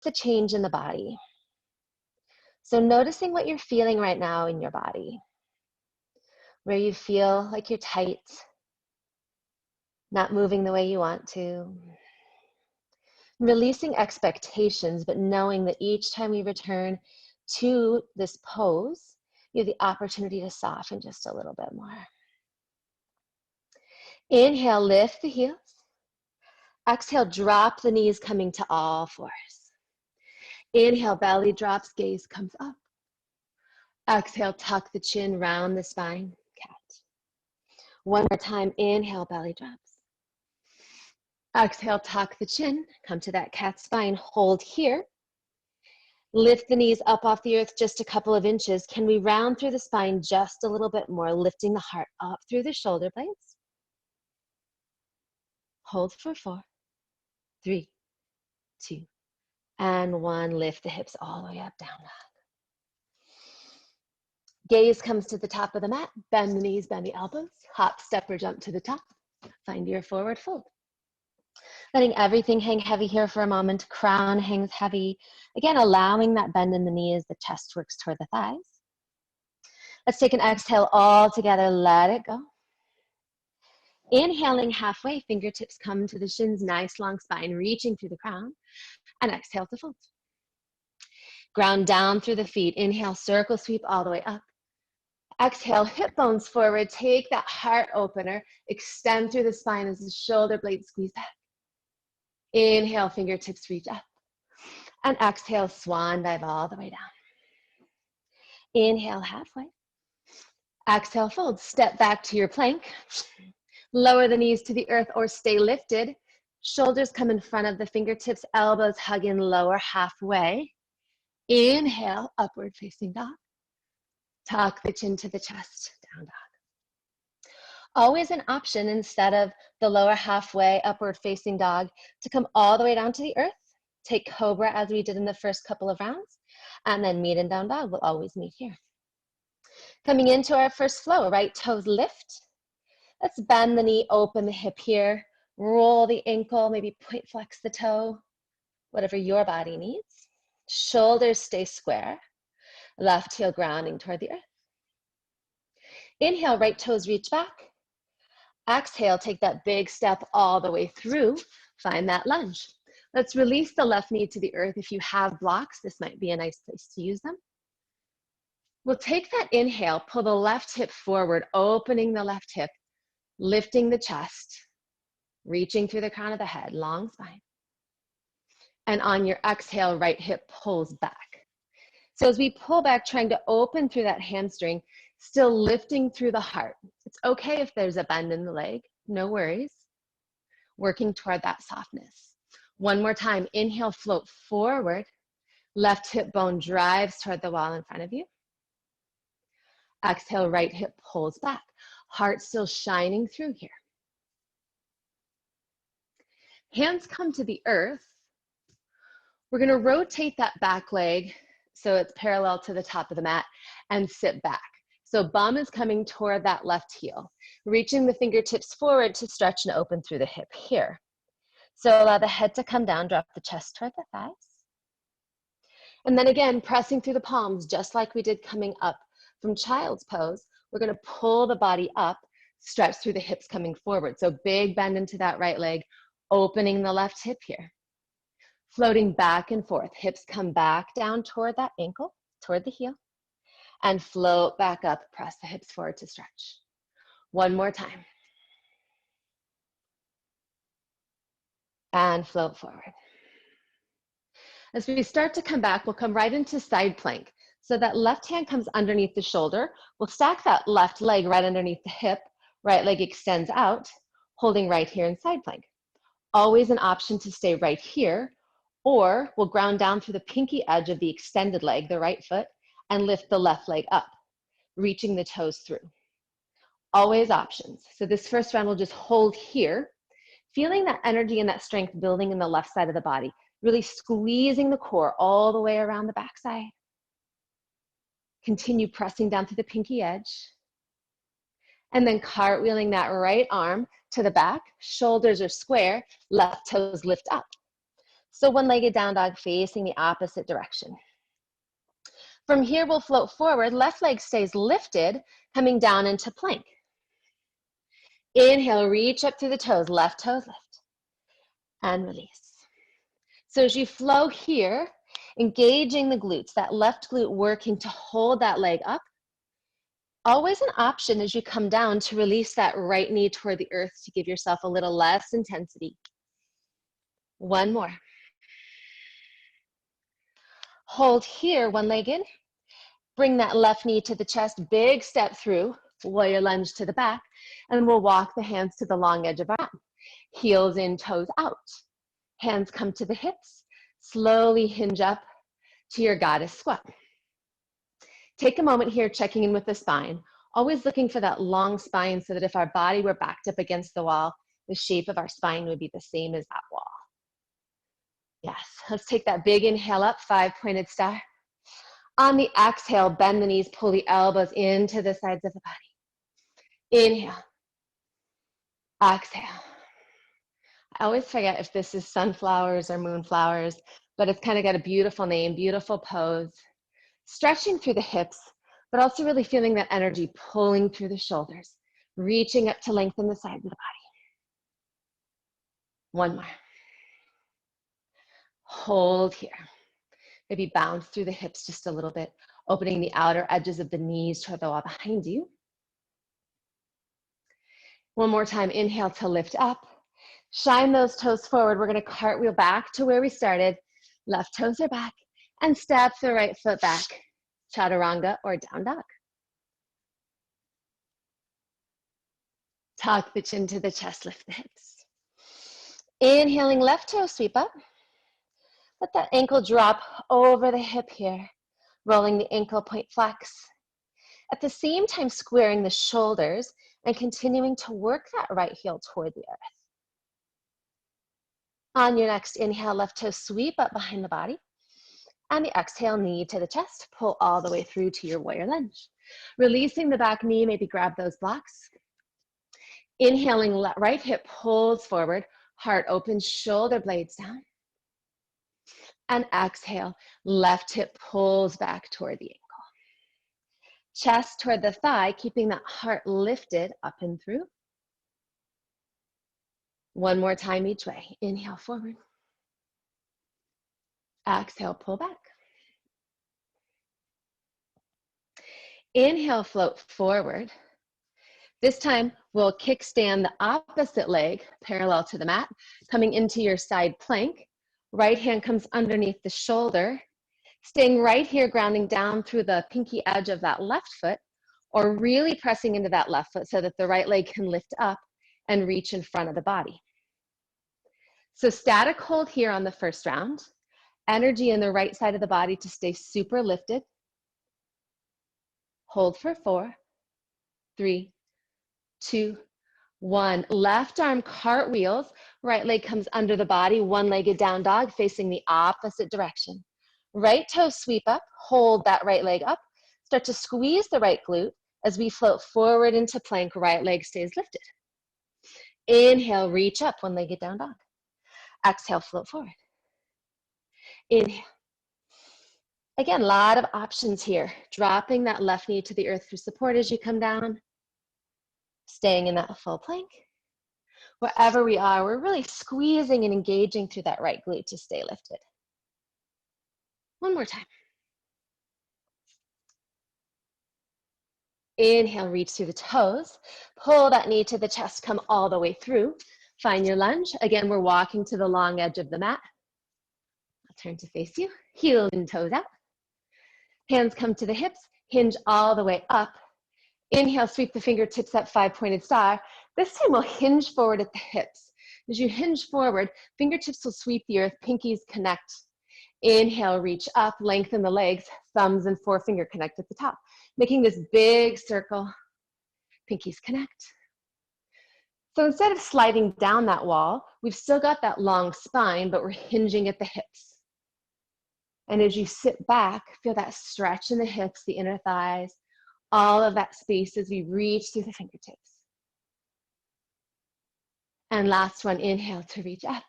the change in the body. So noticing what you're feeling right now in your body, where you feel like you're tight, not moving the way you want to. Releasing expectations, but knowing that each time we return to this pose, you have the opportunity to soften just a little bit more. Inhale, lift the heels. Exhale, drop the knees, coming to all fours. Inhale, belly drops, gaze comes up. Exhale, tuck the chin, round the spine, cat. One more time, inhale, belly drops. Exhale, tuck the chin, come to that cat spine, hold here. Lift the knees up off the earth just a couple of inches. Can we round through the spine just a little bit more, lifting the heart up through the shoulder blades? Hold for 4, 3, 2, and 1. Lift the hips all the way up, down dog. Gaze comes to the top of the mat. Bend the knees, bend the elbows. Hop, step, or jump to the top. Find your forward fold. Letting everything hang heavy here for a moment. Crown hangs heavy. Again, allowing that bend in the knee as the chest works toward the thighs. Let's take an exhale all together. Let it go. Inhaling halfway, fingertips come to the shins. Nice long spine, reaching through the crown. And exhale to fold. Ground down through the feet. Inhale, circle sweep all the way up. Exhale, hip bones forward. Take that heart opener. Extend through the spine as the shoulder blades squeeze back. Inhale, fingertips reach up. And exhale, swan dive all the way down. Inhale, halfway. Exhale, fold. Step back to your plank. Lower the knees to the earth or stay lifted. Shoulders come in front of the fingertips, elbows hug in, lower halfway. Inhale, upward facing dog. Tuck the chin to the chest, down dog. Always an option, instead of the lower halfway, upward facing dog, to come all the way down to the earth. Take cobra as we did in the first couple of rounds, and then meet and down dog. We'll always meet here. Coming into our first flow, right toes lift. Let's bend the knee, open the hip here. Roll the ankle, maybe point flex the toe, whatever your body needs. Shoulders stay square. Left heel grounding toward the earth. Inhale, right toes reach back. Exhale, take that big step all the way through. Find that lunge. Let's release the left knee to the earth. If you have blocks, this might be a nice place to use them. We'll take that inhale, pull the left hip forward, opening the left hip, lifting the chest, reaching through the crown of the head, long spine. And on your exhale, right hip pulls back. So as we pull back, trying to open through that hamstring, still lifting through the heart. It's okay if there's a bend in the leg, no worries. Working toward that softness. One more time, inhale, float forward. Left hip bone drives toward the wall in front of you. Exhale, right hip pulls back. Heart still shining through here. Hands come to the earth. We're gonna rotate that back leg so it's parallel to the top of the mat and sit back. So bum is coming toward that left heel, reaching the fingertips forward to stretch and open through the hip here. So allow the head to come down, drop the chest toward the thighs. And then again, pressing through the palms, just like we did coming up from child's pose. We're gonna pull the body up, stretch through the hips coming forward. So big bend into that right leg, opening the left hip here. Floating back and forth, hips come back down toward that ankle, toward the heel, and float back up, press the hips forward to stretch. One more time. And float forward. As we start to come back, we'll come right into side plank. So that left hand comes underneath the shoulder. We'll stack that left leg right underneath the hip. Right leg extends out, holding right here in side plank. Always an option to stay right here, or we'll ground down through the pinky edge of the extended leg, the right foot, and lift the left leg up, reaching the toes through. Always options. So this first round we'll just hold here, feeling that energy and that strength building in the left side of the body, really squeezing the core all the way around the backside. Continue pressing down through the pinky edge. And then cartwheeling that right arm to the back, shoulders are square, left toes lift up. So one-legged down dog facing the opposite direction. From here, we'll float forward. Left leg stays lifted, coming down into plank. Inhale, reach up through the toes. Left toes lift and release. So as you flow here, engaging the glutes, that left glute working to hold that leg up. Always an option as you come down to release that right knee toward the earth to give yourself a little less intensity. One more. Hold here, one leg in. Bring that left knee to the chest, big step through, warrior lunge to the back, and we'll walk the hands to the long edge of our mat. Heels in, toes out. Hands come to the hips. Slowly hinge up to your goddess squat. Take a moment here checking in with the spine, always looking for that long spine so that if our body were backed up against the wall, the shape of our spine would be the same as that wall. Yes, let's take that big inhale up, 5-pointed star. On the exhale, bend the knees, pull the elbows into the sides of the body. Inhale, exhale. I always forget if this is sunflowers or moonflowers, but it's kind of got a beautiful name, beautiful pose. Stretching through the hips, but also really feeling that energy pulling through the shoulders, reaching up to lengthen the sides of the body. One more. Hold here. Maybe bounce through the hips just a little bit, opening the outer edges of the knees toward the wall behind you. One more time, inhale to lift up. Shine those toes forward. We're gonna cartwheel back to where we started. Left toes are back, and step the right foot back. Chaturanga or down dog. Tuck the chin to the chest, lift the hips. Inhaling, left toe sweep up. Let that ankle drop over the hip here, rolling the ankle point flex. At the same time, squaring the shoulders and continuing to work that right heel toward the earth. On your next inhale, left toe sweep up behind the body. And the exhale, knee to the chest, pull all the way through to your warrior lunge. Releasing the back knee, maybe grab those blocks. Inhaling, right hip pulls forward, heart opens, shoulder blades down. And exhale, left hip pulls back toward the ankle. Chest toward the thigh, keeping that heart lifted up and through. One more time each way. Inhale forward. Exhale, pull back. Inhale, float forward. This time, we'll kickstand the opposite leg parallel to the mat, coming into your side plank. Right hand comes underneath the shoulder. Staying right here, grounding down through the pinky edge of that left foot, or really pressing into that left foot so that the right leg can lift up and reach in front of the body. So static hold here on the first round. Energy in the right side of the body to stay super lifted. Hold for 4, 3, 2, 1. Left arm cartwheels, right leg comes under the body, one-legged down dog facing the opposite direction. Right toe sweep up, hold that right leg up. Start to squeeze the right glute as we float forward into plank, right leg stays lifted. Inhale, reach up, one-legged down dog. Exhale, float forward. Inhale. Again, a lot of options here. Dropping that left knee to the earth for support as you come down. Staying in that full plank. Wherever we are, we're really squeezing and engaging through that right glute to stay lifted. One more time. Inhale, reach through the toes. Pull that knee to the chest, come all the way through. Find your lunge. Again, we're walking to the long edge of the mat. I'll turn to face you. Heels and toes out. Hands come to the hips. Hinge all the way up. Inhale, sweep the fingertips up, 5-pointed star. This time we'll hinge forward at the hips. As you hinge forward, fingertips will sweep the earth, pinkies connect. Inhale, reach up, lengthen the legs, thumbs and forefinger connect at the top, making this big circle, pinkies connect. So instead of sliding down that wall, we've still got that long spine, but we're hinging at the hips. And as you sit back, feel that stretch in the hips, the inner thighs, all of that space as we reach through the fingertips. And last one, inhale to reach up.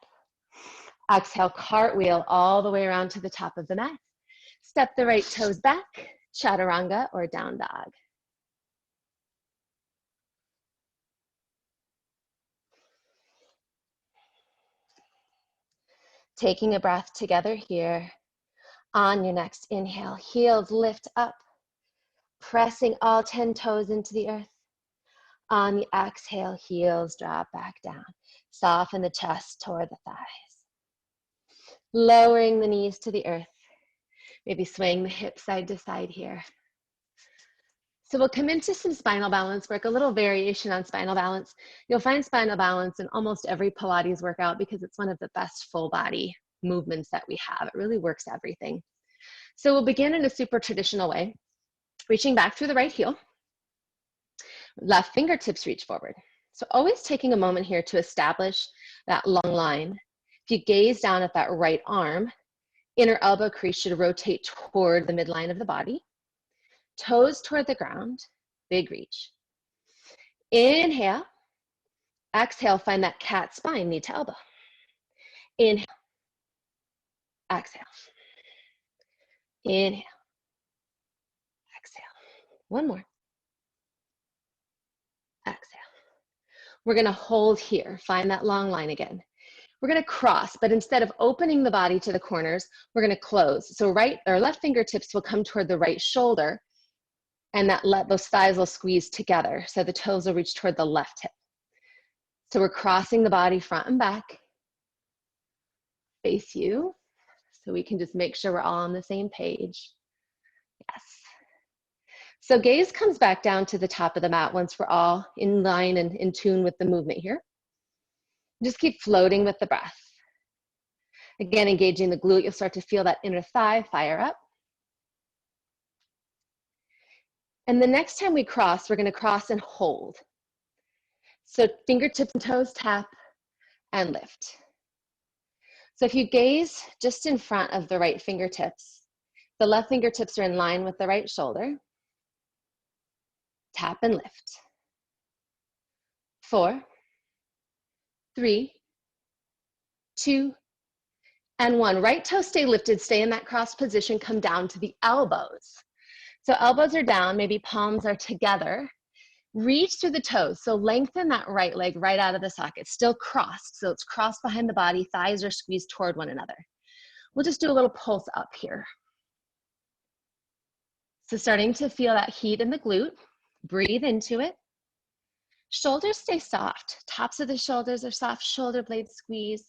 Exhale, cartwheel all the way around to the top of the mat. Step the right toes back, chaturanga or down dog. Taking a breath together here. On your next inhale, heels lift up, pressing all 10 toes into the earth. On the exhale, heels drop back down. Soften the chest toward the thighs. Lowering the knees to the earth. Maybe swaying the hips side to side here. So we'll come into some spinal balance work, a little variation on spinal balance. You'll find spinal balance in almost every Pilates workout because it's one of the best full body movements that we have. It really works everything. So we'll begin in a super traditional way, reaching back through the right heel. Left fingertips reach forward. So always taking a moment here to establish that long line. If you gaze down at that right arm, inner elbow crease should rotate toward the midline of the body. Toes toward the ground, big reach. Inhale, exhale, find that cat spine, knee to elbow. Inhale, exhale. Inhale, exhale. One more. Exhale. We're gonna hold here, find that long line again. We're gonna cross, but instead of opening the body to the corners, we're gonna close. So right or left fingertips will come toward the right shoulder, and those thighs will squeeze together. So the toes will reach toward the left hip. So we're crossing the body front and back. Face you. So we can just make sure we're all on the same page. Yes. So gaze comes back down to the top of the mat once we're all in line and in tune with the movement here. Just keep floating with the breath. Again, engaging the glute, you'll start to feel that inner thigh fire up. And the next time we cross, we're gonna cross and hold. So fingertips and toes tap and lift. So if you gaze just in front of the right fingertips, the left fingertips are in line with the right shoulder. Tap and lift. 4, 3, 2, and 1. Right toe stay lifted, stay in that cross position, come down to the elbows. So elbows are down, maybe palms are together. Reach through the toes, so lengthen that right leg right out of the socket, still crossed, so it's crossed behind the body, thighs are squeezed toward one another. We'll just do a little pulse up here. So starting to feel that heat in the glute, breathe into it. Shoulders stay soft, tops of the shoulders are soft, shoulder blades squeeze.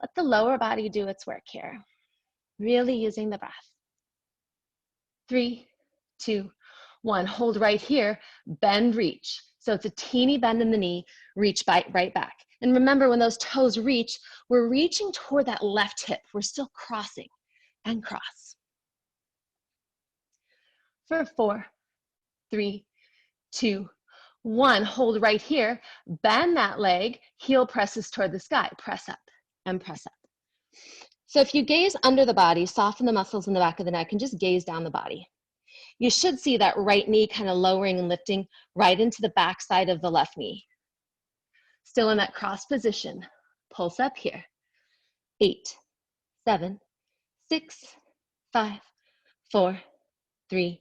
Let the lower body do its work here. Really using the breath. 3, 2, 1, hold right here, bend, reach. So it's a teeny bend in the knee, reach right back. And remember, when those toes reach, we're reaching toward that left hip. We're still crossing and cross. For 4, 3, 2, 1, hold right here, bend that leg, heel presses toward the sky, press up and press up. So if you gaze under the body, soften the muscles in the back of the neck and just gaze down the body. You should see that right knee kind of lowering and lifting right into the back side of the left knee. Still in that cross position. Pulse up here. 8, 7, 6, 5, 4, 3,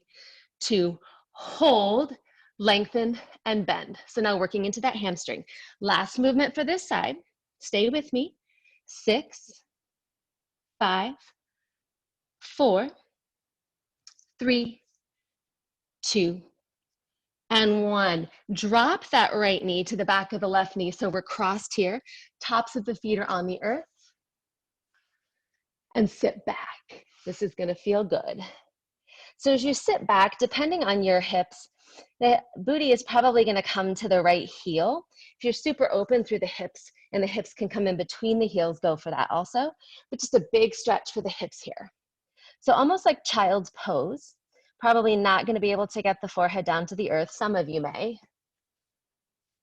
2, hold, lengthen, and bend. So now working into that hamstring. Last movement for this side. Stay with me. 6, 5, 4, 3, 2, and 1. Drop that right knee to the back of the left knee. So we're crossed here. Tops of the feet are on the earth. And sit back. This is going to feel good. So as you sit back, depending on your hips, the booty is probably going to come to the right heel. If you're super open through the hips and the hips can come in between the heels, go for that also. But just a big stretch for the hips here. So almost like child's pose. Probably not going to be able to get the forehead down to the earth. Some of you may.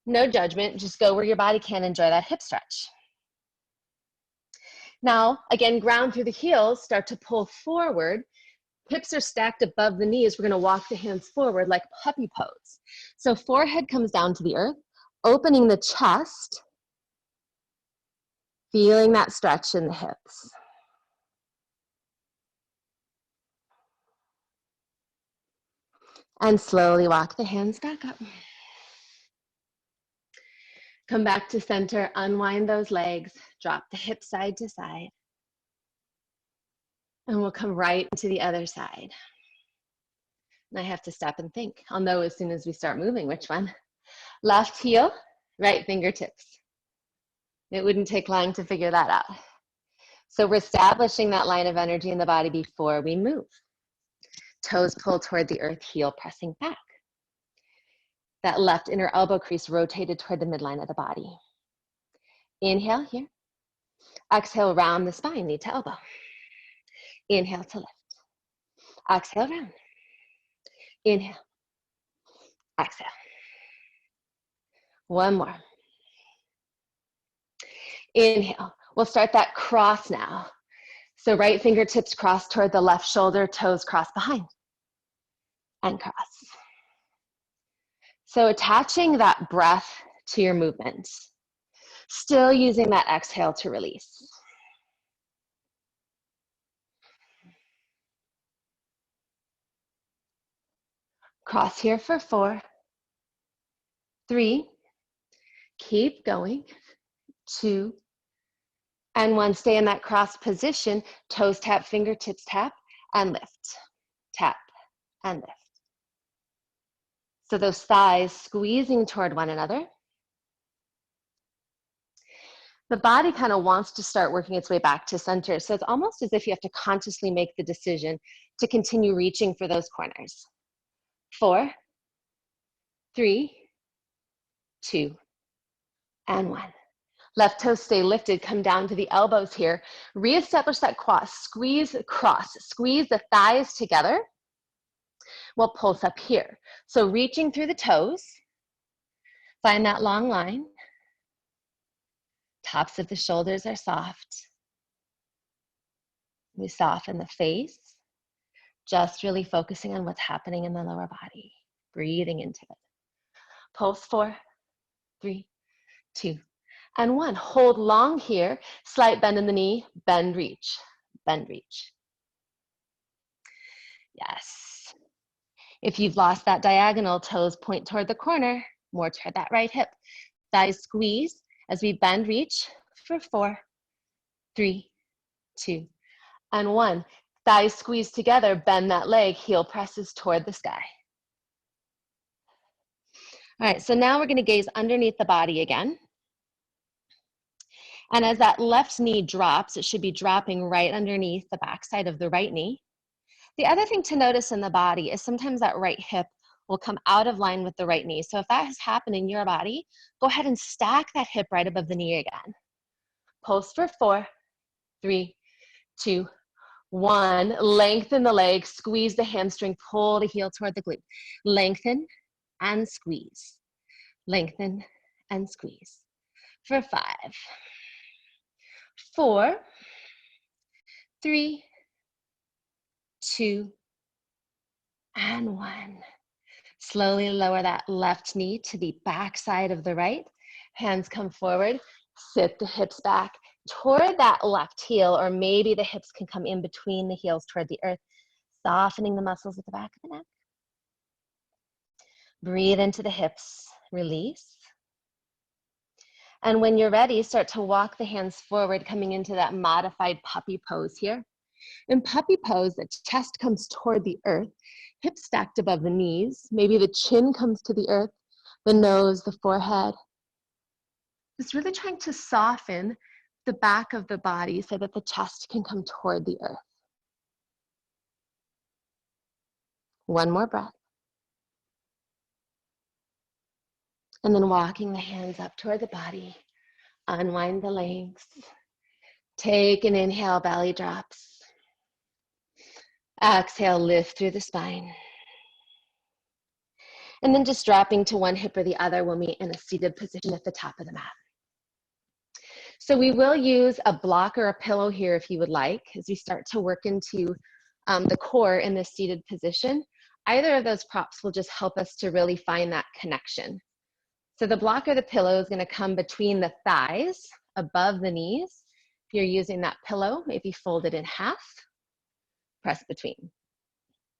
No judgment. Just go where your body can. Enjoy that hip stretch. Now, again, ground through the heels. Start to pull forward. Hips are stacked above the knees. We're going to walk the hands forward like puppy pose. So forehead comes down to the earth, opening the chest. Feeling that stretch in the hips. And slowly walk the hands back up. Come back to center, unwind those legs, drop the hips side to side. And we'll come right into the other side. And I have to stop and think. I'll know as soon as we start moving which one. Left heel, right fingertips. It wouldn't take long to figure that out. So we're establishing that line of energy in the body before we move. Toes pull toward the earth, heel pressing back. That left inner elbow crease rotated toward the midline of the body. Inhale here. Exhale, round the spine, knee to elbow. Inhale to lift. Exhale, round. Inhale. Exhale. One more. Inhale. We'll start that cross now. So right fingertips cross toward the left shoulder, toes cross behind. And cross. So attaching that breath to your movement. Still using that exhale to release. Cross here for 4, 3, keep going, 2, and 1. Stay in that cross position, toes tap, fingertips tap, and lift. Tap and lift. So those thighs squeezing toward one another. The body kind of wants to start working its way back to center. So it's almost as if you have to consciously make the decision to continue reaching for those corners. 4, 3, 2, and 1. Left toes stay lifted, come down to the elbows here. Reestablish that cross, squeeze across, squeeze the thighs together. We'll pulse up here. So reaching through the toes, find that long line. Tops of the shoulders are soft. We soften the face, just really focusing on what's happening in the lower body, breathing into it. Pulse 4, 3, 2, and 1. Hold long here, slight bend in the knee, bend, reach, bend, reach. Yes. If you've lost that diagonal, toes point toward the corner, more toward that right hip. Thighs squeeze as we bend, reach for 4, 3, 2, and 1. Thighs squeeze together, bend that leg, heel presses toward the sky. All right, so now we're going to gaze underneath the body again. And as that left knee drops, it should be dropping right underneath the backside of the right knee. The other thing to notice in the body is sometimes that right hip will come out of line with the right knee. So if that has happened in your body, go ahead and stack that hip right above the knee again. Pulse for 4, 3, 2, 1. Lengthen the leg, squeeze the hamstring, pull the heel toward the glute. Lengthen and squeeze. Lengthen and squeeze. For 5, 4, 3, 2, and 1. Slowly lower that left knee to the back side of the right. Hands come forward, sit the hips back toward that left heel, or maybe the hips can come in between the heels toward the earth, softening the muscles at the back of the neck. Breathe into the hips, release. And when you're ready, start to walk the hands forward, coming into that modified puppy pose here. In puppy pose, the chest comes toward the earth, hips stacked above the knees. Maybe the chin comes to the earth, the nose, the forehead. Just really trying to soften the back of the body so that the chest can come toward the earth. One more breath. And then walking the hands up toward the body, unwind the legs. Take an inhale, belly drops. Exhale, lift through the spine. And then just dropping to one hip or the other, we'll meet in a seated position at the top of the mat. So we will use a block or a pillow here if you would like, as we start to work into the core in this seated position. Either of those props will just help us to really find that connection. So the block or the pillow is going to come between the thighs, above the knees, you're using that pillow, maybe fold it in half, press between.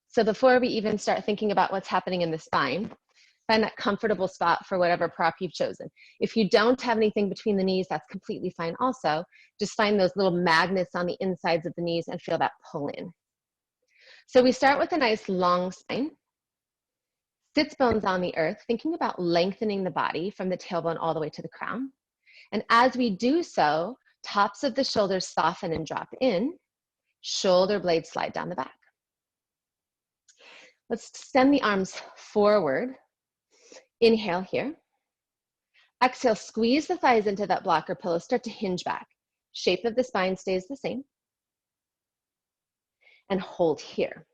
So before we even start thinking about what's happening in the spine, find that comfortable spot for whatever prop you've chosen. If you don't have anything between the knees, that's completely fine also. Just find those little magnets on the insides of the knees and feel that pull in. So we start with a nice long spine. Sits bones on the earth, thinking about lengthening the body from the tailbone all the way to the crown. And as we do so, tops of the shoulders soften and drop in, shoulder blades slide down the back. Let's extend the arms forward. Inhale here. Exhale, squeeze the thighs into that block or pillow, start to hinge back. Shape of the spine stays the same. And hold here.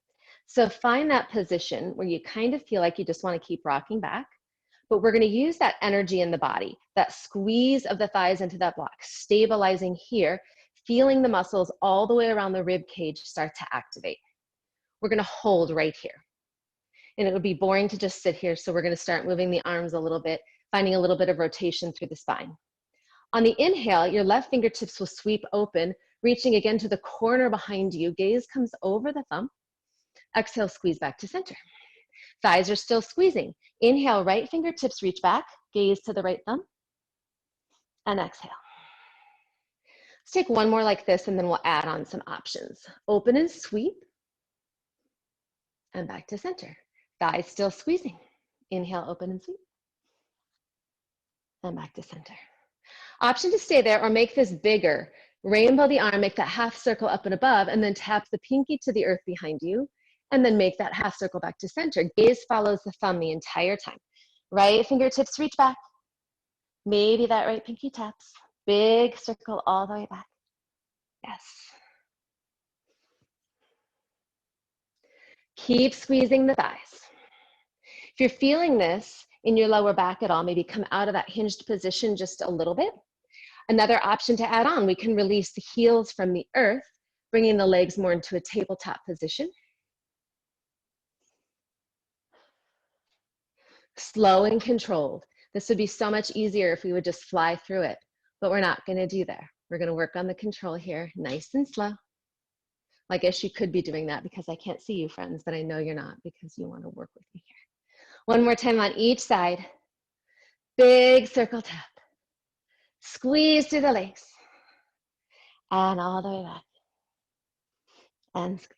So find that position where you kind of feel like you just want to keep rocking back, but we're going to use that energy in the body, that squeeze of the thighs into that block, stabilizing here, feeling the muscles all the way around the rib cage start to activate. We're going to hold right here. And it would be boring to just sit here, so we're going to start moving the arms a little bit, finding a little bit of rotation through the spine. On the inhale, your left fingertips will sweep open, reaching again to the corner behind you. Gaze comes over the thumb. Exhale, squeeze back to center. Thighs are still squeezing. Inhale, right fingertips reach back, gaze to the right thumb, and exhale. Let's take one more like this, and then we'll add on some options. Open and sweep, and back to center. Thighs still squeezing. Inhale, open and sweep, and back to center. Option to stay there or make this bigger. Rainbow the arm, make that half circle up and above, and then tap the pinky to the earth behind you, and then make that half circle back to center. Gaze follows the thumb the entire time. Right fingertips reach back. Maybe that right pinky taps. Big circle all the way back. Yes. Keep squeezing the thighs. If you're feeling this in your lower back at all, maybe come out of that hinged position just a little bit. Another option to add on, we can release the heels from the earth, bringing the legs more into a tabletop position. Slow and controlled. This would be so much easier if we would just fly through it, but we're not going to do that. We're going to work on the control here, nice and slow. I guess you could be doing that because I can't see you, friends, but I know you're not because you want to work with me here. One more time on each side. Big circle tap. Squeeze through the legs. And all the way back. And squeeze.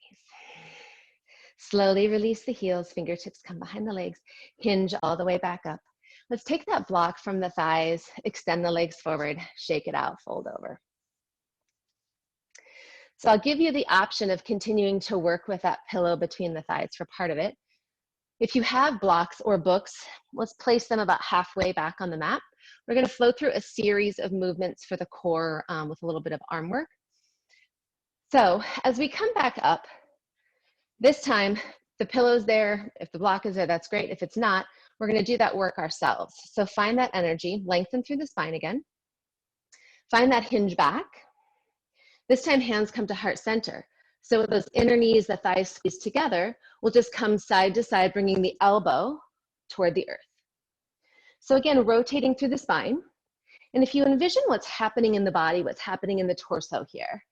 Slowly release the heels, fingertips come behind the legs, hinge all the way back up. Let's take that block from the thighs, extend the legs forward, shake it out, fold over. So I'll give you the option of continuing to work with that pillow between the thighs for part of it. If you have blocks or books, let's place them about halfway back on the mat. We're going to flow through a series of movements for the core with a little bit of arm work. So as we come back up, this time, the pillow's there. If the block is there, that's great. If it's not, we're going to do that work ourselves. So find that energy, lengthen through the spine again. Find that hinge back. This time, hands come to heart center. So with those inner knees, the thighs squeeze together, we'll just come side to side, bringing the elbow toward the earth. So again, rotating through the spine. And if you envision what's happening in the body, what's happening in the torso here,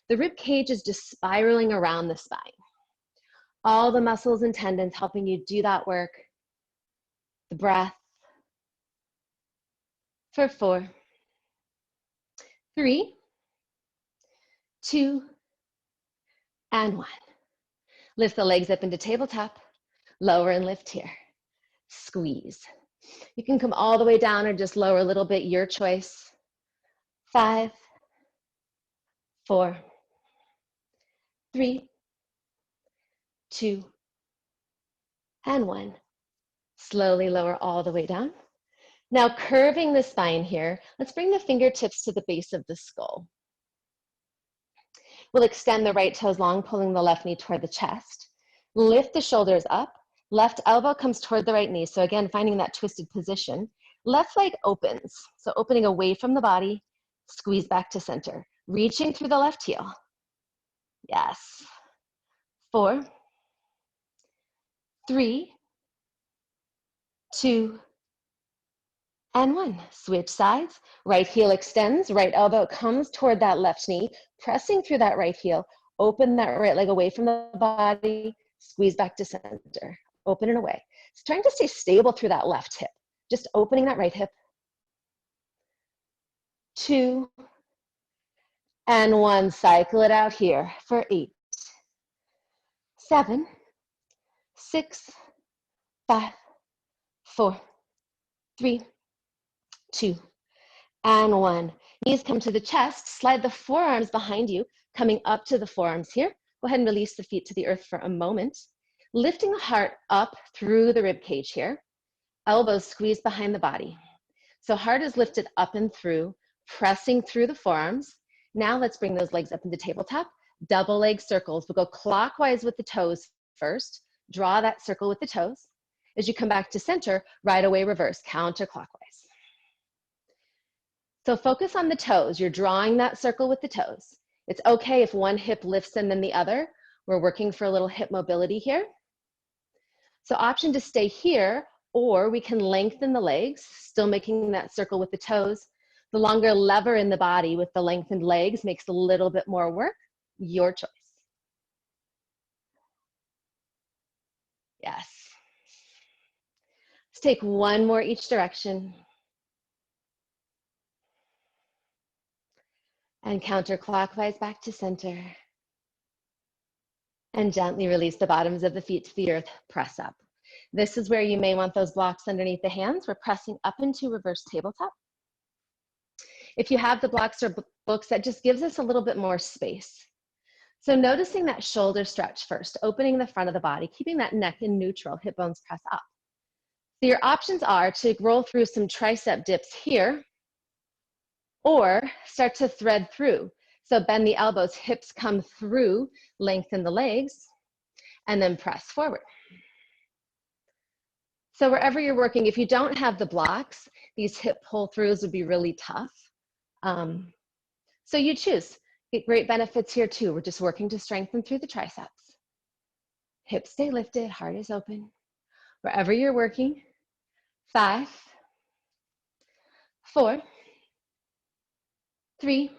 the rib cage is just spiraling around the spine. All the muscles and tendons helping you do that work. The breath. For 4, 3, 2, and 1. Lift the legs up into tabletop. Lower and lift here. Squeeze. You can come all the way down or just lower a little bit, your choice. 5, 4, 3, 2, and 1. Slowly lower all the way down. Now curving the spine here, let's bring the fingertips to the base of the skull. We'll extend the right toes long, pulling the left knee toward the chest. Lift the shoulders up. Left elbow comes toward the right knee. So again, finding that twisted position. Left leg opens. So opening away from the body, squeeze back to center. Reaching through the left heel. Yes. 4, 3, 2, and one. Switch sides. Right heel extends, right elbow comes toward that left knee, pressing through that right heel. Open that right leg away from the body, squeeze back to center. Open and away. It's trying to stay stable through that left hip. Just opening that right hip. 2, and 1. Cycle it out here for 8, 7, 6, 5, 4, 3, 2, and 1. Knees come to the chest. Slide the forearms behind you, coming up to the forearms here. Go ahead and release the feet to the earth for a moment. Lifting the heart up through the rib cage here. Elbows squeezed behind the body. So heart is lifted up and through, pressing through the forearms. Now let's bring those legs up into tabletop. Double leg circles. We'll go clockwise with the toes first. Draw that circle with the toes. As you come back to center, right away reverse, counterclockwise. So focus on the toes. You're drawing that circle with the toes. It's okay if one hip lifts and then the other. We're working for a little hip mobility here. So option to stay here, or we can lengthen the legs, still making that circle with the toes. The longer lever in the body with the lengthened legs makes a little bit more work. Your choice. Yes. Let's take one more each direction. And counterclockwise back to center. And gently release the bottoms of the feet to the earth, press up. This is where you may want those blocks underneath the hands. We're pressing up into reverse tabletop. If you have the blocks or books, that just gives us a little bit more space. So noticing that shoulder stretch first, opening the front of the body, keeping that neck in neutral, hip bones press up. So your options are to roll through some tricep dips here, or start to thread through. So bend the elbows, hips come through, lengthen the legs, and then press forward. So wherever you're working, if you don't have the blocks, these hip pull throughs would be really tough. So you choose. Get great benefits here too. We're just working to strengthen through the triceps. Hips stay lifted, heart is open. Wherever you're working, 5, 4, 3,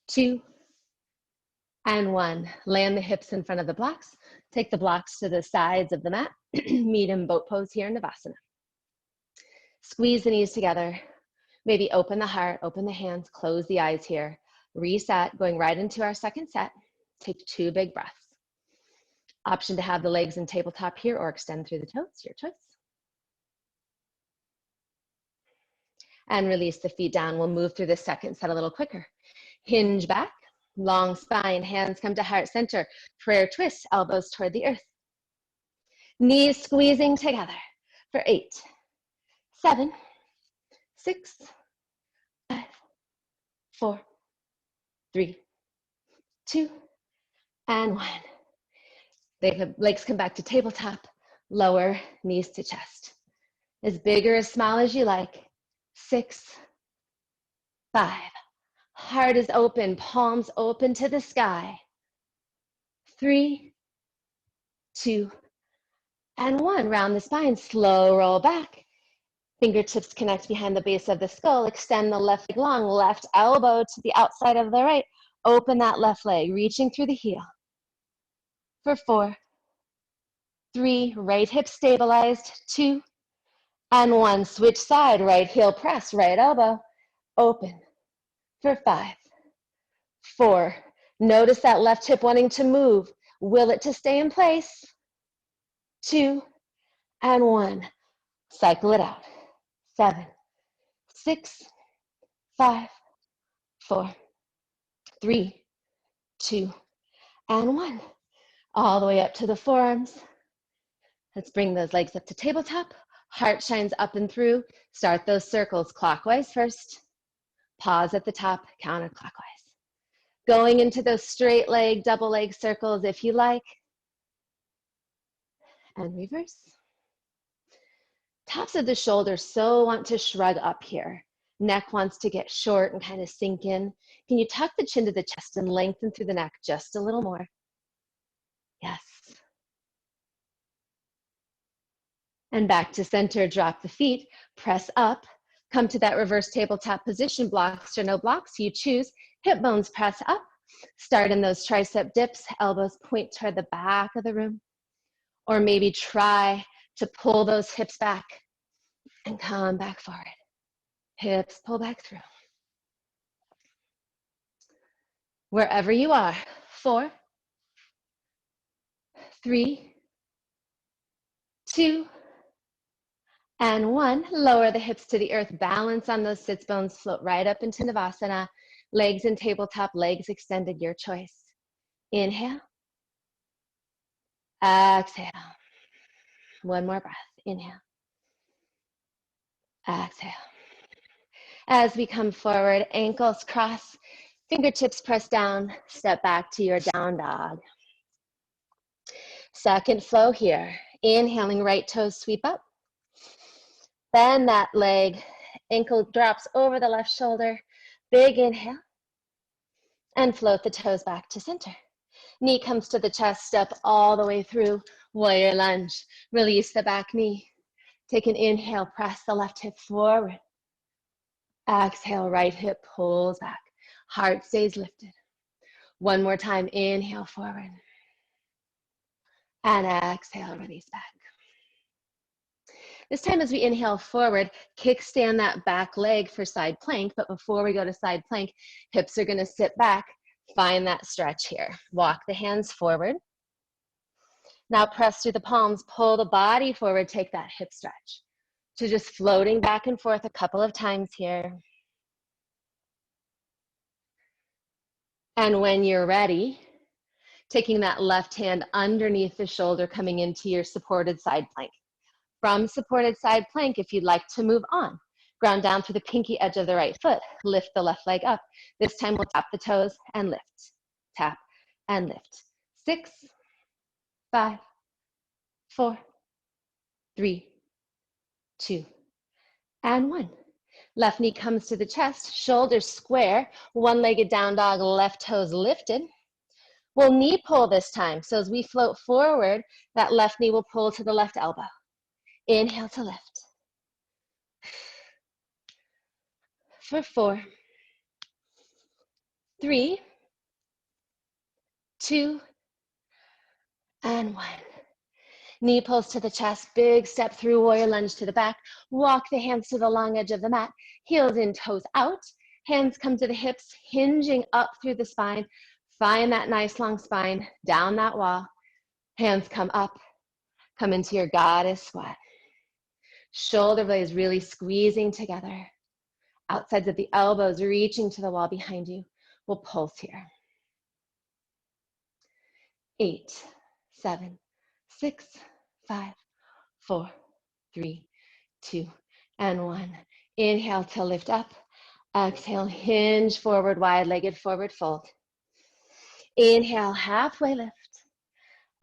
2, and 1. Land the hips in front of the blocks. Take the blocks to the sides of the mat. Meet in boat pose here in Navasana. Squeeze the knees together. Maybe open the heart, open the hands, close the eyes here. Reset, going right into our second set. Take 2 big breaths. Option to have the legs in tabletop here or extend through the toes, your choice. And release the feet down. We'll move through the second set a little quicker. Hinge back, long spine, hands come to heart center. Prayer twist, elbows toward the earth. Knees squeezing together for 8, 7, 6, 5, 4, 3, 2, and 1. Legs come back to tabletop, lower knees to chest. As big or as small as you like. 6, 5. Heart is open, palms open to the sky. 3, 2, and 1. Round the spine, slow roll back. Fingertips connect behind the base of the skull. Extend the left leg long, left elbow to the outside of the right. Open that left leg, reaching through the heel. For 4, 3, right hip stabilized, 2, and 1. Switch side, right heel press, right elbow, open. For 5, 4. Notice that left hip wanting to move. Will it to stay in place? 2, and 1. Cycle it out. 7, 6, 5, 4, 3, 2, and 1. All the way up to the forearms. Let's bring those legs up to tabletop. Heart shines up and through. Start those circles clockwise first. Pause at the top, counterclockwise. Going into those straight leg, double leg circles if you like. And reverse. Tops of the shoulders so want to shrug up here. Neck wants to get short and kind of sink in. Can you tuck the chin to the chest and lengthen through the neck just a little more? Yes. And back to center, drop the feet, press up, come to that reverse tabletop position, blocks or no blocks, you choose. Hip bones press up, start in those tricep dips, elbows point toward the back of the room, or maybe try to pull those hips back and come back forward. Hips pull back through. Wherever you are, 4, 3, 2, and 1. Lower the hips to the earth, balance on those sits bones, float right up into Navasana. Legs in tabletop, legs extended, your choice. Inhale. Exhale. One more breath. Inhale. Exhale. As we come forward, ankles cross, fingertips press down, step back to your down dog. Second flow here. Inhaling, right toes sweep up. Bend that leg, ankle drops over the left shoulder. Big inhale. And float the toes back to center. Knee comes to the chest, step all the way through, warrior lunge. Release the back knee. Take an inhale, press the left hip forward. Exhale, right hip pulls back. Heart stays lifted. One more time, inhale forward. And exhale, release back. This time as we inhale forward, kickstand that back leg for side plank, but before we go to side plank, hips are gonna sit back, find that stretch here. Walk the hands forward. Now press through the palms, pull the body forward, take that hip stretch. So just floating back and forth a couple of times here. And when you're ready, taking that left hand underneath the shoulder, coming into your supported side plank. From supported side plank, if you'd like to move on, ground down through the pinky edge of the right foot, lift the left leg up. This time we'll tap the toes and lift, tap and lift. 6, 5, 4, 3, 2, and 1. Left knee comes to the chest, shoulders square, one-legged down dog, left toes lifted. We'll knee pull this time. So as we float forward, that left knee will pull to the left elbow. Inhale to lift. For 4, 3, 2, and 1. Knee pulls to the chest, big step through, warrior lunge to the back. Walk the hands to the long edge of the mat, heels in, toes out. Hands come to the hips, hinging up through the spine. Find that nice long spine, down that wall. Hands come up, come into your goddess squat. Shoulder blades really squeezing together. Outsides of the elbows reaching to the wall behind you. We'll pulse here. 8, 7, 6, 5, 4, 3, 2, and 1. Inhale to lift up. Exhale, hinge forward, wide-legged forward fold. Inhale, halfway lift.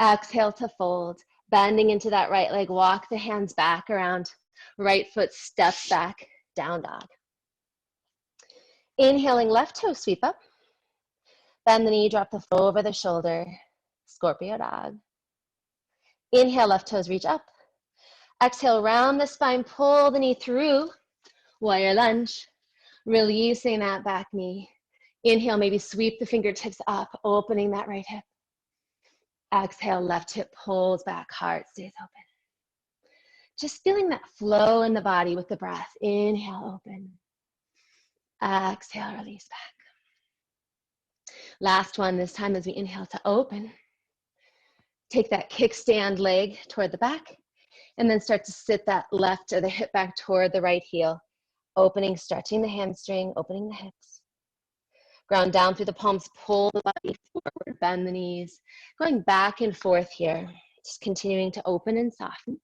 Exhale to fold. Bending into that right leg, walk the hands back around. Right foot steps back, down dog. Inhaling, left toe sweep up. Bend the knee, drop the foot over the shoulder. Scorpio dog. Inhale, left toes reach up. Exhale, round the spine, pull the knee through. Warrior lunge. Releasing that back knee. Inhale, maybe sweep the fingertips up, opening that right hip. Exhale, left hip pulls back, heart stays open. Just feeling that flow in the body with the breath. Inhale, open. Exhale, release back. Last one, this time as we inhale to open. Take that kickstand leg toward the back, and then start to sit that left or the hip back toward the right heel. Opening, stretching the hamstring, opening the hips. Ground down through the palms, pull the body forward, bend the knees. Going back and forth here, just continuing to open and soften.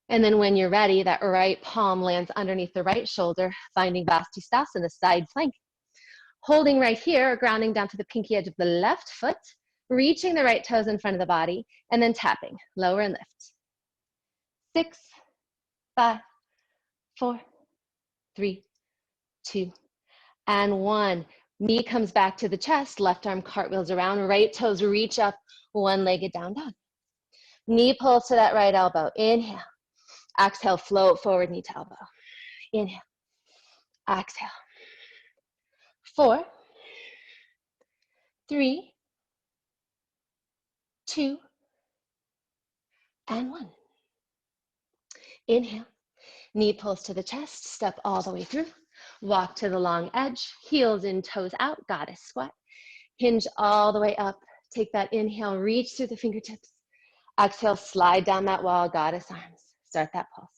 And then when you're ready, that right palm lands underneath the right shoulder, finding Vastisthasana, side plank. Holding right here, grounding down to the pinky edge of the left foot, reaching the right toes in front of the body, and then tapping, lower and lift. 6, 5, 4, 3, 2, and 1. Knee comes back to the chest, left arm cartwheels around, right toes reach up, one-legged down dog. Knee pulls to that right elbow. Inhale. Exhale, float forward, knee to elbow. Inhale. Exhale. 4, 3, 2, and 1. Inhale. Knee pulls to the chest. Step all the way through. Walk to the long edge. Heels in, toes out. Goddess squat. Hinge all the way up. Take that inhale. Reach through the fingertips. Exhale, slide down that wall. Goddess arms. Start that pulse.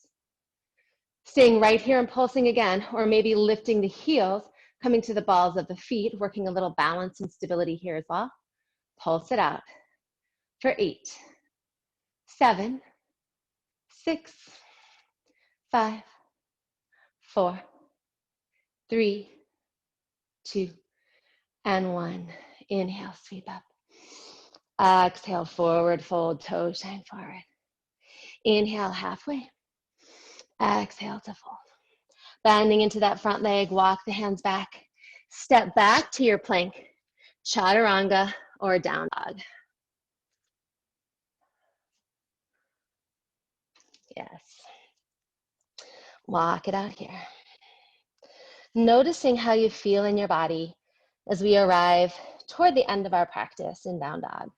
Staying right here and pulsing again, or maybe lifting the heels, coming to the balls of the feet, working a little balance and stability here as well. Pulse it out for 8, 7, 6, 5, 4, 3, 2, and 1. Inhale, sweep up. Exhale, forward fold, toes shine forward. Inhale, halfway. Exhale to fold. Bending into that front leg, walk the hands back. Step back to your plank, chaturanga or down dog. Yes. Walk it out here. Noticing how you feel in your body as we arrive toward the end of our practice in down dog.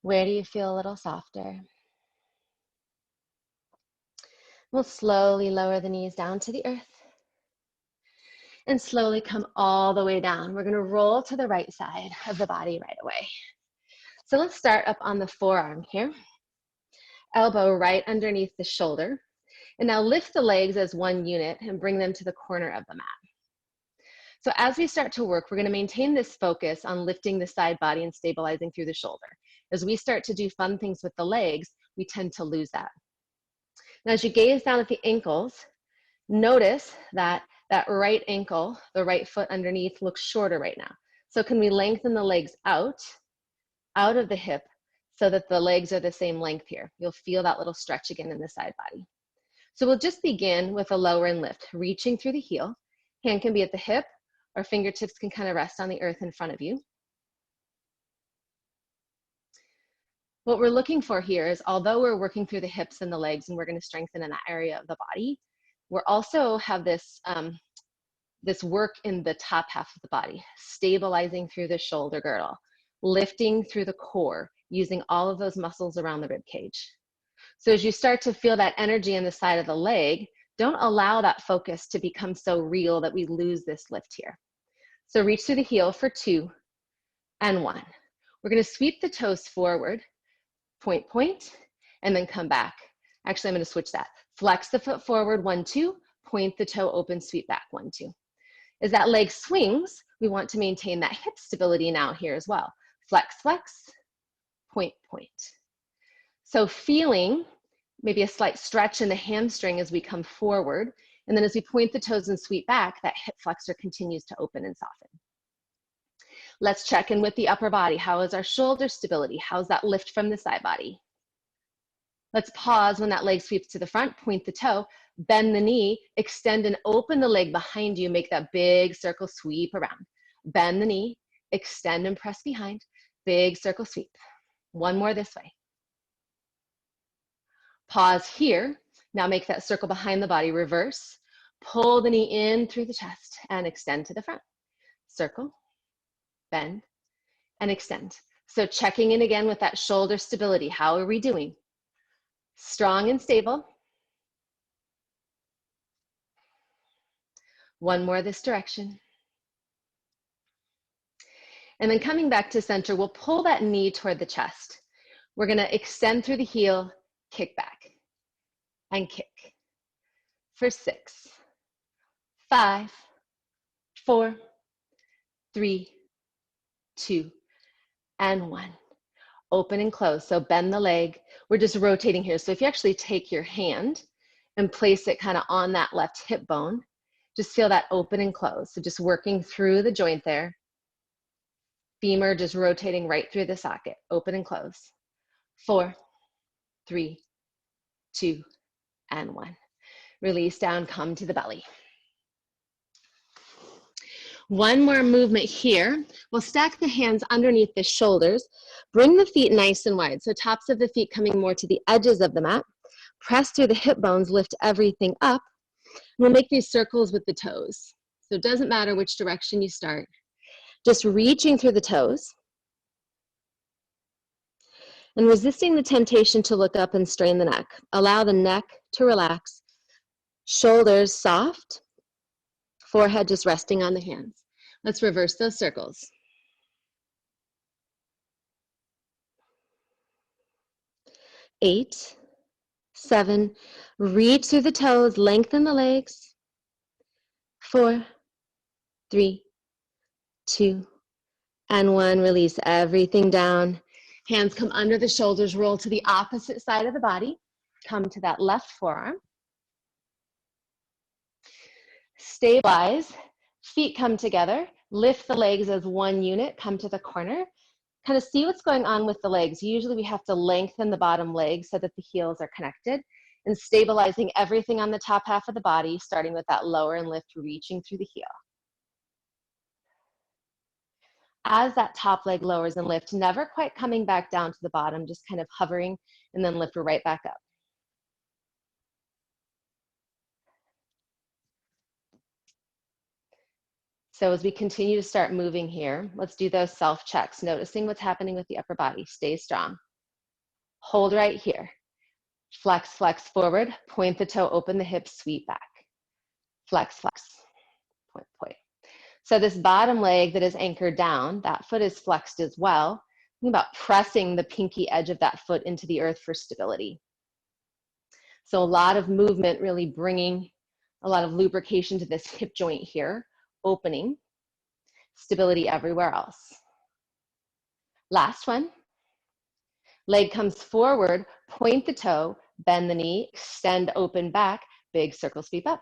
Where do you feel a little softer? We'll slowly lower the knees down to the earth and slowly come all the way down. We're going to roll to the right side of the body right away. So let's start up on the forearm here. Elbow right underneath the shoulder. And now lift the legs as one unit and bring them to the corner of the mat. So as we start to work, we're going to maintain this focus on lifting the side body and stabilizing through the shoulder. As we start to do fun things with the legs, we tend to lose that. Now, as you gaze down at the ankles, notice that that right ankle, the right foot underneath, looks shorter right now. So can we lengthen the legs out of the hip so that the legs are the same length here? You'll feel that little stretch again in the side body. So we'll just begin with a lower and lift, reaching through the heel. Hand can be at the hip, or fingertips can kind of rest on the earth in front of you. What we're looking for here is, although we're working through the hips and the legs and we're going to strengthen in that area of the body, we're also have this, this work in the top half of the body, stabilizing through the shoulder girdle, lifting through the core, using all of those muscles around the rib cage. So as you start to feel that energy in the side of the leg, don't allow that focus to become so real that we lose this lift here. So reach through the heel for 2 and 1. We're going to sweep the toes forward, point, point, and then come back. Actually, I'm going to switch that. Flex the foot forward, 1, 2, point the toe open, sweep back, 1, 2. As that leg swings, we want to maintain that hip stability now here as well. Flex, flex, point, point. So feeling maybe a slight stretch in the hamstring as we come forward, and then as we point the toes and sweep back, that hip flexor continues to open and soften. Let's check in with the upper body. How is our shoulder stability? How's that lift from the side body? Let's pause when that leg sweeps to the front, point the toe, bend the knee, extend and open the leg behind you, make that big circle sweep around. Bend the knee, extend and press behind, big circle sweep. One more this way. Pause here. Now make that circle behind the body, reverse. Pull the knee in through the chest and extend to the front. Circle, bend, and extend. So checking in again with that shoulder stability. How are we doing? Strong and stable. One more this direction. And then coming back to center, we'll pull that knee toward the chest. We're going to extend through the heel, kick back, and kick. For 6, 5, 4, 3, 2, and 1. Open and close. So bend the leg. We're just rotating here. So if you actually take your hand and place it kind of on that left hip bone, just feel that open and close. So just working through the joint there. Femur just rotating right through the socket. Open and close. 4, 3, 2, and 1. Release down, come to the belly. One more movement here. We'll stack the hands underneath the shoulders. Bring the feet nice and wide. So tops of the feet coming more to the edges of the mat. Press through the hip bones, lift everything up. We'll make these circles with the toes. So it doesn't matter which direction you start. Just reaching through the toes. And resisting the temptation to look up and strain the neck. Allow the neck to relax. Shoulders soft. Forehead just resting on the hands. Let's reverse those circles. 8, 7, reach through the toes, lengthen the legs. 4, 3, 2, and 1. Release everything down. Hands come under the shoulders, roll to the opposite side of the body. Come to that left forearm. Stabilize, feet come together, lift the legs as one unit, come to the corner. Kind of see what's going on with the legs. Usually we have to lengthen the bottom leg so that the heels are connected, and stabilizing everything on the top half of the body, starting with that lower and lift, reaching through the heel. As that top leg lowers and lift, never quite coming back down to the bottom, just kind of hovering, and then lift right back up. So as we continue to start moving here, let's do those self-checks, noticing what's happening with the upper body. Stay strong. Hold right here. Flex, flex forward, point the toe, open the hips, sweep back. Flex, flex, point, point. So this bottom leg that is anchored down, that foot is flexed as well. Think about pressing the pinky edge of that foot into the earth for stability. So a lot of movement, really bringing a lot of lubrication to this hip joint here, opening, stability everywhere else. Last one. Leg comes forward, point the toe, bend the knee, extend, open back, big circle sweep up.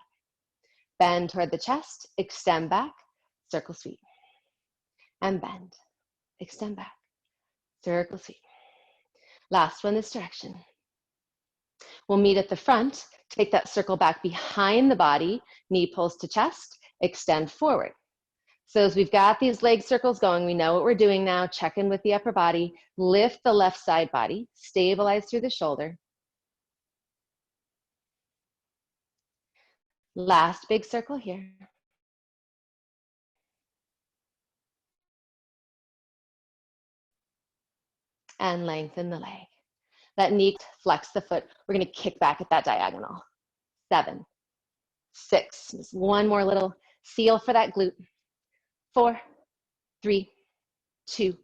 Bend toward the chest, extend back, circle sweep. And bend, extend back, circle sweep. Last one this direction. We'll meet at the front, take that circle back behind the body, knee pulls to chest, extend forward. So as we've got these leg circles going, we know what we're doing now. Check in with the upper body, lift the left side body, stabilize through the shoulder. Last big circle here. And lengthen the leg. That knee, flex the foot. We're gonna kick back at that diagonal. 7, 6, just one more little seal for that glute. 4, 3, 2,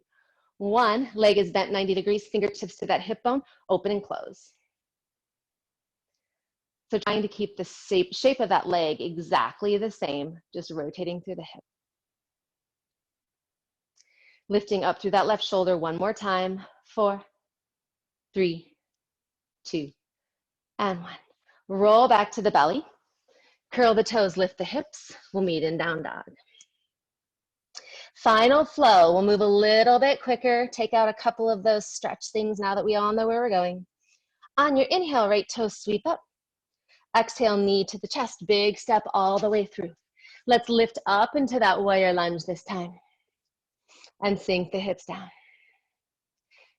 1. Leg is bent 90 degrees, fingertips to that hip bone, open and close. So trying to keep the shape of that leg exactly the same, just rotating through the hip. Lifting up through that left shoulder one more time. 4, 3, 2, and 1. Roll back to the belly. Curl the toes, lift the hips. We'll meet in down dog. Final flow. We'll move a little bit quicker. Take out a couple of those stretch things now that we all know where we're going. On your inhale, right toe sweep up. Exhale, knee to the chest. Big step all the way through. Let's lift up into that warrior lunge this time. And sink the hips down.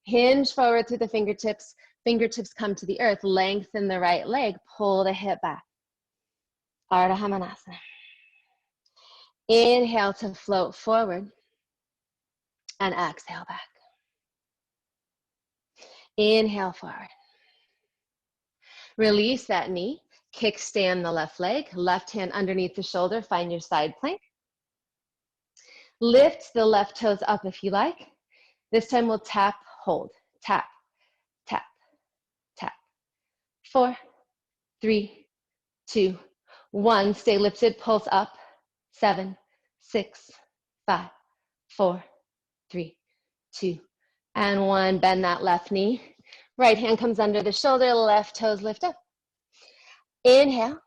Hinge forward through the fingertips. Fingertips come to the earth. Lengthen the right leg. Pull the hip back. Ardha Hamanasana. Inhale to float forward. And exhale back. Inhale forward. Release that knee. Kickstand the left leg. Left hand underneath the shoulder. Find your side plank. Lift the left toes up if you like. This time we'll tap, hold. Tap, tap, tap. 4, 3, 2, 1. Stay lifted, pulse up. 7, 6, 5, 4, 3, 2, and 1. Bend that left knee. Right hand comes under the shoulder, left toes lift up. Inhale,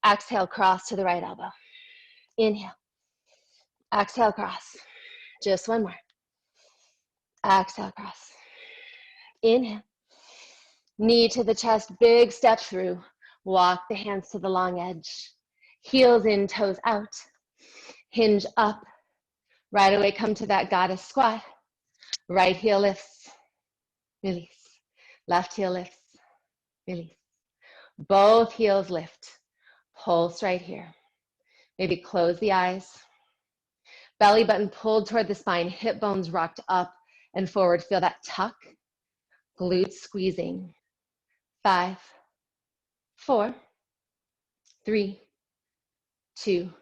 exhale, cross to the right elbow. Inhale, exhale, cross. Just one more. Exhale, cross. Inhale. Knee to the chest, big step through. Walk the hands to the long edge. Heels in, toes out. Hinge up, Right away, come to that goddess squat. Right heel lifts, release. Left heel lifts, release. Both heels lift. Pulse right here. Maybe close the eyes. Belly button pulled toward the spine, hip bones rocked up and forward. Feel that tuck, glutes squeezing. 5, 4, 3, 2,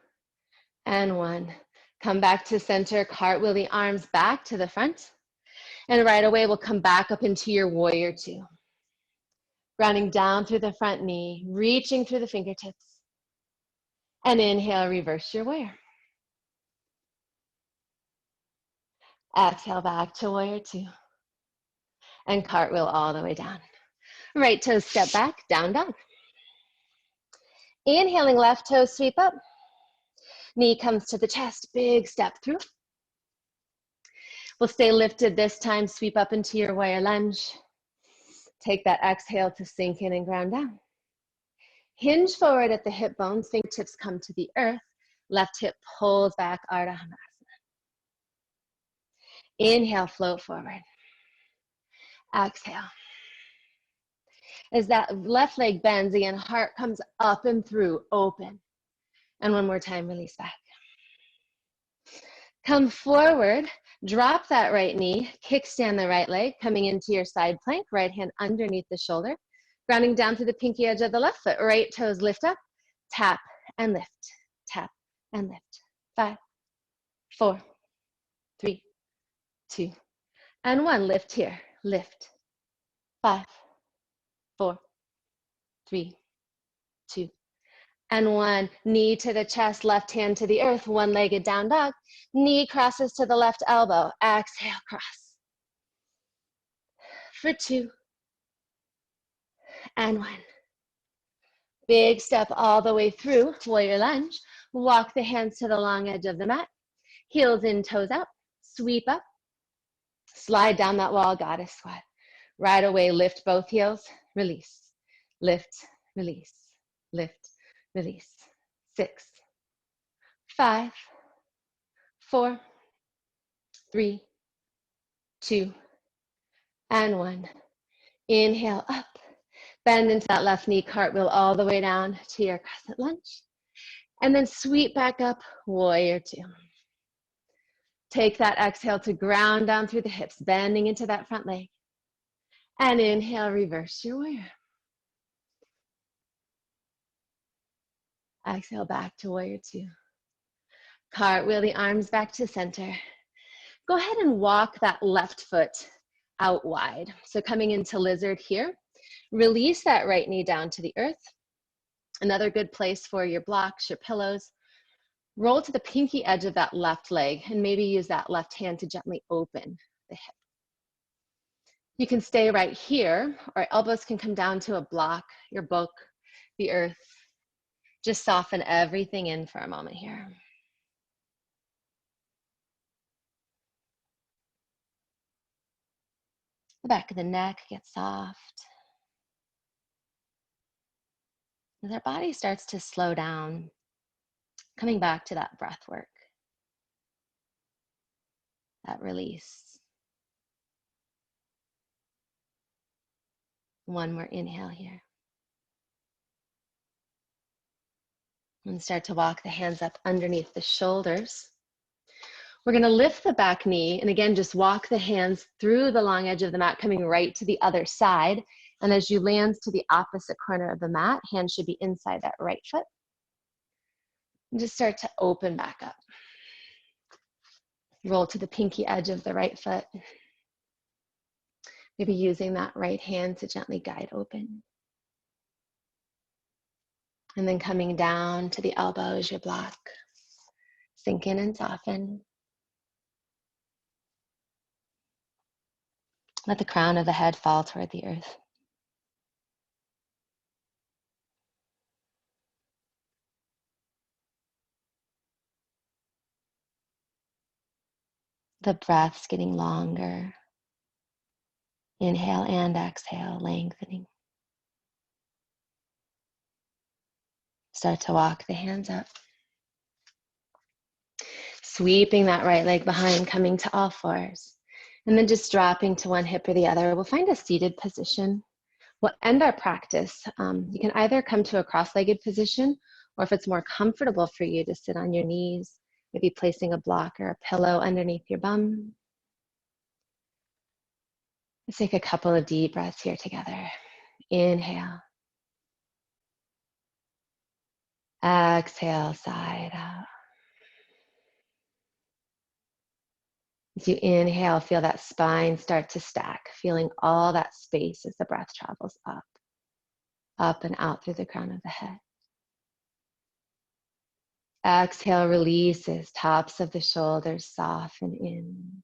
and 1. Come back to center, cartwheel the arms back to the front. And right away, we'll come back up into your warrior two. Grounding down through the front knee, reaching through the fingertips. And inhale, reverse your warrior. Exhale back to warrior two. And cartwheel all the way down. Right toes step back, down dog. Inhaling, left toe sweep up. Knee comes to the chest, big step through. We'll stay lifted this time, sweep up into your warrior lunge. Take that exhale to sink in and ground down. Hinge forward at the hip bones, fingertips come to the earth. Left hip pulls back, Ardha Hamasana. Inhale, float forward. Exhale. As that left leg bends, again, heart comes up and through, open. And one more time, release back. Come forward, drop that right knee, kickstand the right leg, coming into your side plank, right hand underneath the shoulder, grounding down to the pinky edge of the left foot, right toes lift up, tap and lift, tap and lift. 5, 4, 3, 2, and 1. Lift here, lift. 5, 4, 3, 2, and 1. Knee to the chest, left hand to the earth, one-legged down dog. Knee crosses to the left elbow. Exhale, cross. For 2, and 1. Big step all the way through, warrior lunge. Walk the hands to the long edge of the mat. Heels in, toes out. Sweep up. Slide down that wall, goddess squat. Right away, lift both heels. Release. Lift, release. Lift, release. 6, 5, 4, 3, 2, and 1. Inhale up. Bend into that left knee, cartwheel all the way down to your crescent lunge. And then sweep back up, warrior two. Take that exhale to ground down through the hips, bending into that front leg. And inhale, reverse your warrior. Exhale back to warrior two. Cartwheel the arms back to center. Go ahead and walk that left foot out wide. So coming into lizard here. Release that right knee down to the earth. Another good place for your blocks, your pillows. Roll to the pinky edge of that left leg and maybe use that left hand to gently open the hip. You can stay right here, or elbows can come down to a block, your book, the earth. Just soften everything in for a moment here. The back of the neck gets soft. As our body starts to slow down, coming back to that breath work, that release. One more inhale here. And start to walk the hands up underneath the shoulders. We're going to lift the back knee, and again, just walk the hands through the long edge of the mat, coming right to the other side. And as you land to the opposite corner of the mat, hands should be inside that right foot. And just start to open back up. Roll to the pinky edge of the right foot. Maybe using that right hand to gently guide open. And then coming down to the elbows, your block. Sink in and soften. Let the crown of the head fall toward the earth. The breath's getting longer. Inhale and exhale, lengthening. Start to walk the hands up. Sweeping that right leg behind, coming to all fours. And then just dropping to one hip or the other. We'll find a seated position. We'll end our practice. You can either come to a cross-legged position, or if it's more comfortable for you to sit on your knees, maybe placing a block or a pillow underneath your bum. Let's take a couple of deep breaths here together. Inhale. Exhale, side out. As you inhale, feel that spine start to stack, feeling all that space as the breath travels up and out through the crown of the head. Exhale, releases, tops of the shoulders soften in.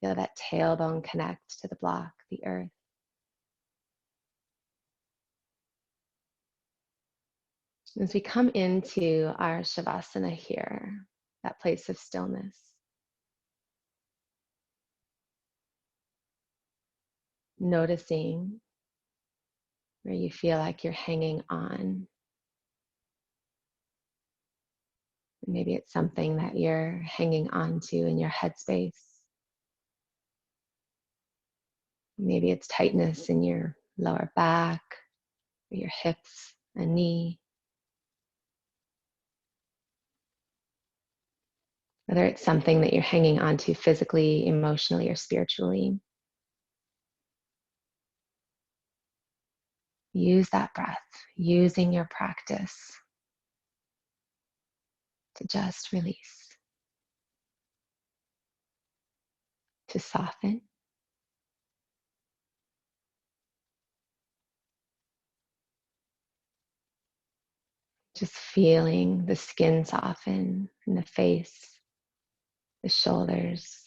Feel that tailbone connect to the block, the earth. As we come into our Shavasana here, that place of stillness, noticing where you feel like you're hanging on. Maybe it's something that you're hanging on to in your headspace. Maybe it's tightness in your lower back, or your hips and knee. Whether it's something that you're hanging on to physically, emotionally, or spiritually. Use that breath, using your practice to just release, to soften. Just feeling the skin soften in the face, the shoulders,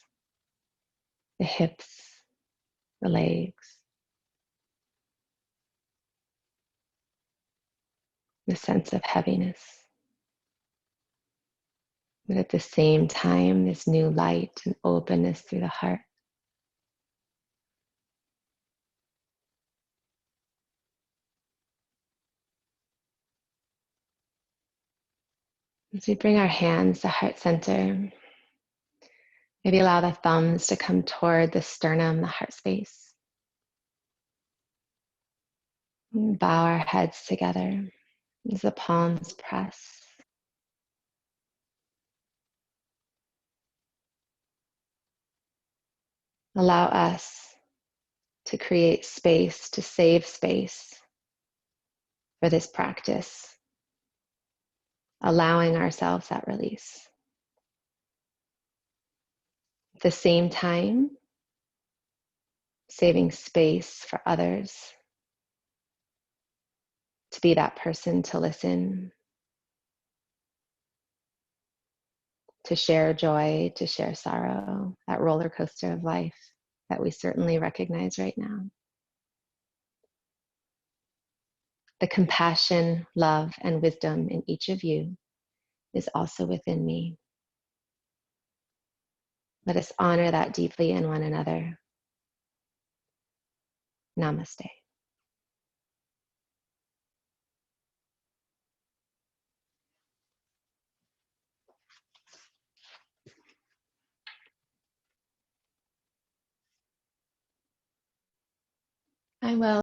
the hips, the legs. The sense of heaviness. But at the same time, this new light and openness through the heart. As we bring our hands to heart center, maybe allow the thumbs to come toward the sternum, the heart space. And bow our heads together as the palms press. Allow us to create space, to save space for this practice, allowing ourselves that release. At the same time, saving space for others to be that person to listen, to share joy, to share sorrow, that roller coaster of life that we certainly recognize right now. The compassion, love, and wisdom in each of you is also within me. Let us honor that deeply in one another. Namaste. I will.